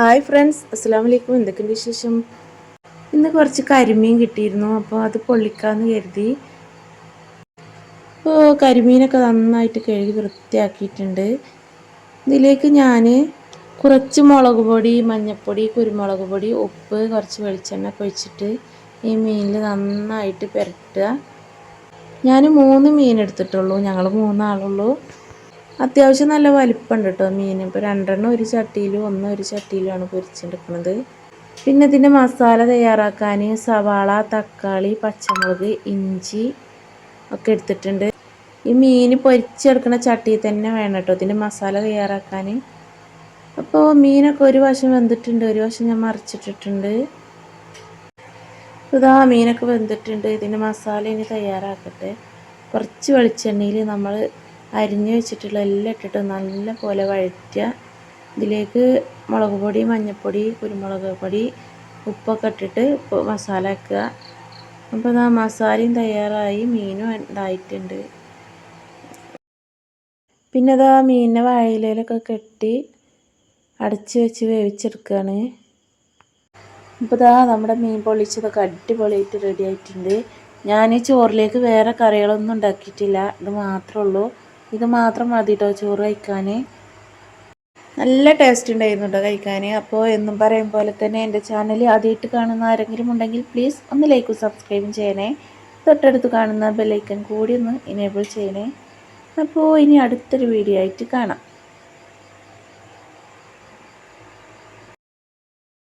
Hi friends, അസ്സലാമു അലൈക്കും. എന്തൊക്കെയുണ്ട് വിശേഷം? ഇന്ന് കുറച്ച് കരിമീൻ കിട്ടിയിരുന്നു, അപ്പോൾ അത് പൊള്ളിക്കാമെന്ന് കരുതി. ഇപ്പോൾ കരിമീനൊക്കെ നന്നായിട്ട് കഴുകി വൃത്തിയാക്കിയിട്ടുണ്ട്. ഇതിലേക്ക് ഞാൻ കുറച്ച് മുളക് പൊടി, മഞ്ഞൾപ്പൊടി, കുരുമുളക് പൊടി, ഉപ്പ്, കുറച്ച് വെളിച്ചെണ്ണ ഒക്കെ ഒഴിച്ചിട്ട് ഈ മീനിൽ നന്നായിട്ട് പുരട്ടുക. ഞാൻ 3 മീൻ എടുത്തിട്ടുള്ളൂ, ഞങ്ങൾ 3 ആളുള്ളൂ. അത്യാവശ്യം നല്ല വലിപ്പമുണ്ട് കേട്ടോ മീൻ. ഇപ്പോൾ 2 ഒരു ചട്ടിയിലും 1 ഒരു ചട്ടിയിലുമാണ് പൊരിച്ചെടുക്കുന്നത്. പിന്നെ ഇതിൻ്റെ മസാല തയ്യാറാക്കാൻ സവാള, തക്കാളി, പച്ചമുളക്, ഇഞ്ചി ഒക്കെ എടുത്തിട്ടുണ്ട്. ഈ മീൻ പൊരിച്ചെടുക്കുന്ന ചട്ടിയിൽ തന്നെ വേണം കേട്ടോ ഇതിൻ്റെ മസാല തയ്യാറാക്കാൻ. അപ്പോൾ മീനൊക്കെ ഒരു വശം വെന്തിട്ടുണ്ട്, ഒരു വശം ഞാൻ മറിച്ചിട്ടിട്ടുണ്ട്. ഇതാ മീനൊക്കെ വെന്തിട്ടുണ്ട്. ഇതിൻ്റെ മസാല ഇനി തയ്യാറാക്കട്ടെ. കുറച്ച് വെളിച്ചെണ്ണയിൽ നമ്മൾ അരിഞ്ഞു വെച്ചിട്ടുള്ള എല്ലാം ഇട്ടിട്ട് നല്ല പോലെ വഴറ്റുക. ഇതിലേക്ക് മുളക് പൊടി, മഞ്ഞൾപ്പൊടി, കുരുമുളക് പൊടി, ഉപ്പൊക്കെ ഇട്ടിട്ട് മസാല ആക്കുക. അപ്പോൾ ഇതാ മസാലയും തയ്യാറായി, മീനും ഉണ്ടായിട്ടുണ്ട്. പിന്നെ ഇതാ മീനിനെ വാഴയിലയിലൊക്കെ കെട്ടി അടച്ച് വെച്ച് വേവിച്ചെടുക്കുകയാണ്. അപ്പോൾ ഇതാ നമ്മുടെ മീൻ പൊള്ളിച്ചതൊക്കെ അടിപൊളിയായിട്ട് റെഡി ആയിട്ടുണ്ട്. ഞാൻ ചോറിലേക്ക് വേറെ കറികളൊന്നും ഉണ്ടാക്കിയിട്ടില്ല, ഇത് മാത്രമേ ഉള്ളൂ. ഇത് മാത്രം മതി കേട്ടോ ചോറ് കഴിക്കാൻ. നല്ല ടേസ്റ്റ് ഉണ്ടായിരുന്നു കേട്ടോ കഴിക്കാൻ. അപ്പോൾ എന്നും പറയും പോലെ തന്നെ എൻ്റെ ചാനൽ ആദ്യമായിട്ട് കാണുന്ന ആരെങ്കിലും ഉണ്ടെങ്കിൽ പ്ലീസ് ഒന്ന് ലൈക്കും സബ്സ്ക്രൈബും ചെയ്യണേ. തൊട്ടടുത്ത് കാണുന്ന ബെല്ലൈക്കൺ കൂടി ഒന്ന് എനേബിൾ ചെയ്യണേ. അപ്പോൾ ഇനി അടുത്തൊരു വീഡിയോ ആയിട്ട് കാണാം.